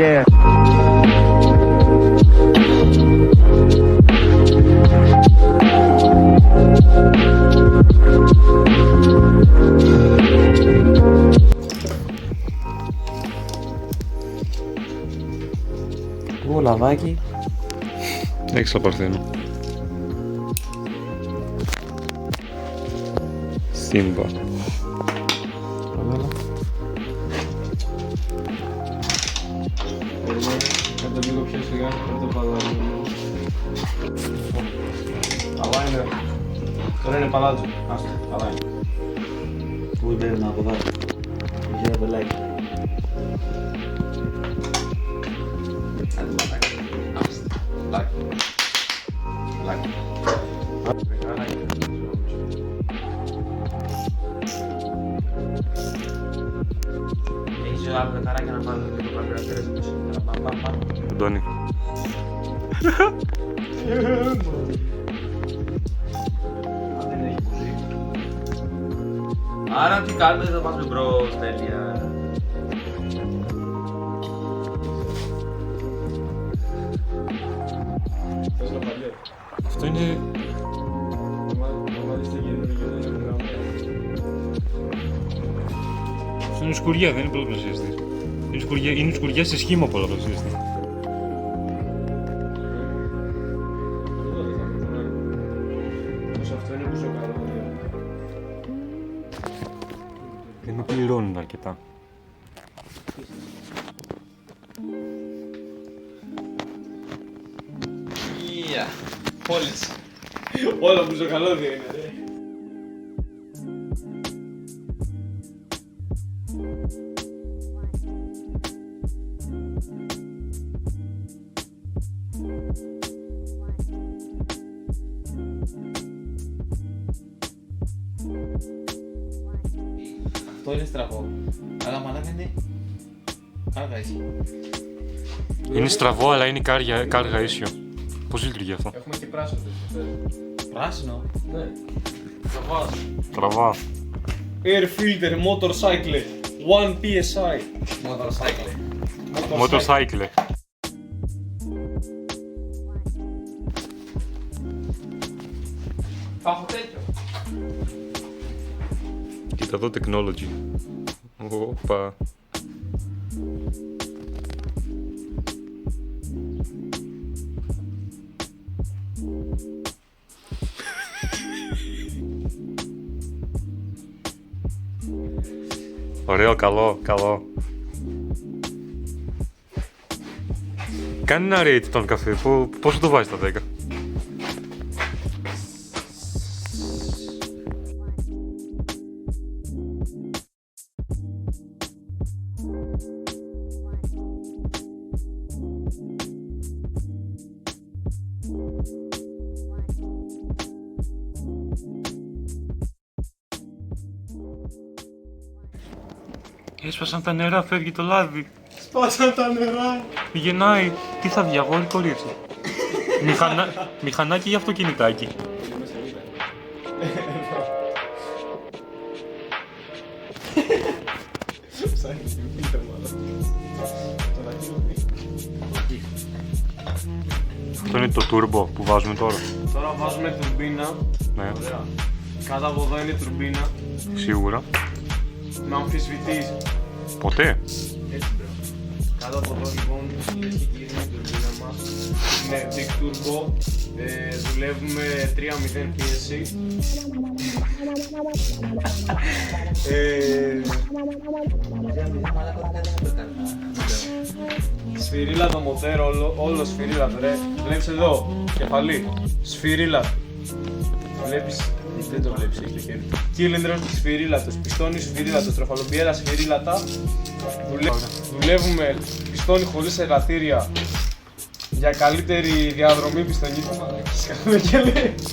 Yeah. Ω, λαβάκι. Έχεις απαρθένω. Σύμπα. Κάτω λίγο πιο σιγά, το παλάζω. Καλά είναι. Τώρα είναι παλάτζο. Άστο, καλά είναι. Πού πρέπει να αποδάσω. Είχε ένα μπελάκι. Άντε μπατάκι. Άστο. Λάκι. Λάκι. Καλά είναι. Έχεις άλλο δεκαράκια να βάλω λίγο καρμπυρατέρες από το σύντερα. Αντώνη. Αν δεν έχει μπουζί. Άρα τι κάνουμε, δεν θα πάμε μπρος, τέλεια. Θες το παλιό. Αυτό είναι... Να βάλεις το καινούργιο, δεν έχουν γραμμές. Αυτό είναι σκουριά, δεν είναι πολλαπλασιαστής. Είναι σκουριά σε σχήμα πολλαπλασιαστή. Αυτό είναι μπουζοκαλόρια. Δεν με πληρώνουν αρκετά. Όλες. Όλα μπουζοκαλόρια είναι, ρε. Αυτό είναι στραβό. Αλλά μαλάκα είναι... Κάργα εσύ. Είναι στραβό, αλλά είναι κάργα ίσιο. Πώς λειτουργεί αυτό? Έχουμε και πράσινο τέτοιο. Πράσινο. Ναι. Τραβάς. Τραβά. Air filter motorcycle 1 PSI. Motorcycle. Motorcycle. Θα έχω τέτοιο. Κοίτα εδώ technology. Οπα. Ωραίο, καλό, καλό. Κάνει ένα rate τον καφέ, πόσο το βάζεις στα 10? Έσπασαν τα νερά, φεύγει το λάδι. Σπάσαν τα νερά. Γεννάει. Τι θα βγει, αγόρι, κορίτσι? Μηχανάκι ή αυτοκινητάκι? Ψάχνεις την πίτα μάλλον. Τώρα τι. Αυτό είναι το turbo που βάζουμε τώρα. Τώρα βάζουμε τουρμπίνα. Ναι, Ωραία. Κάτω από εδώ είναι τουρμπίνα. σίγουρα. Με αμφισβητείς. Ποτέ. Έτσι μπράβο. Κάτω από εδώ λοιπόν είναι και κύριοι η τουρμπίνα μας. Είναι big turbo. Δουλεύουμε 3.0 πίεση. Σφυρίλατο μοτέρ, όλο σφυρίλατο ρε. Βλέπεις εδώ, κεφαλή. Σφυρίλατο. Βλέπεις, δεν το βλέπεις, έχει το χέρι. Κύλινδρος σφυρίλατος, πιστόνι σφυρίλατος, τροφαλομπιέρα σφυρίλατα. Δουλεύουμε πιστόνι χωρίς εργατήρια για καλύτερη διαδρομή πιστονίτου.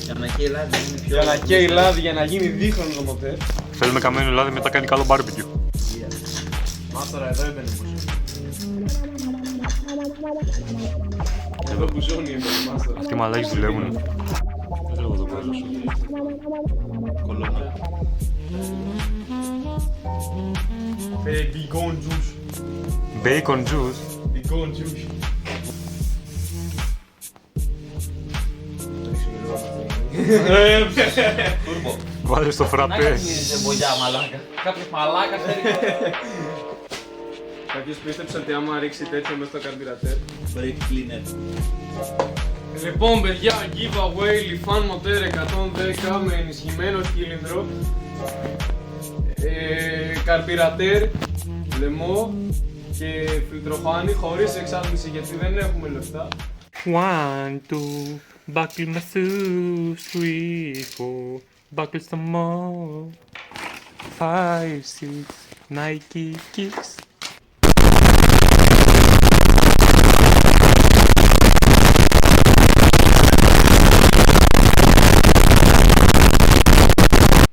Για να καίει λάδι είναι πιο... Για να καίει λάδι, για να γίνει δίχρονο το μοτέρ. Θέλουμε καμένο λάδι, μετά κάνει καλό barbecue. Μάστορα, εδώ έμπαινε μπουζόνι. Εδώ μπουζόνι έμπαινε μάστορα. Αυτοί οι μαλάκες δουλεύουν. Δεν θέλω να το βάζω σου. Κολόνα. Φέρε bacon juice. Bacon juice. Bacon Gone juice. Τούρμπο. Βάζεις το Να φραπέ. κάνεις μπογιά μαλάκα. Κάποιος μαλάκας θέλει. Κάποιος πίστεψε ότι άμα ρίξει τέτοιο μέσα στο καρμπυρατέρ. Brake cleaner. Λοιπόν, παιδιά, giveaway Lifan Motor 110 με ενισχυμένο κύλινδρο. Καρπυρατέρ, λαιμό και φιλτροφάνη χωρίς εξάτμιση γιατί δεν έχουμε λεφτά. 1, 2, buckle my shoes, 3, 4, buckle some more. 5, 6, Nike kicks.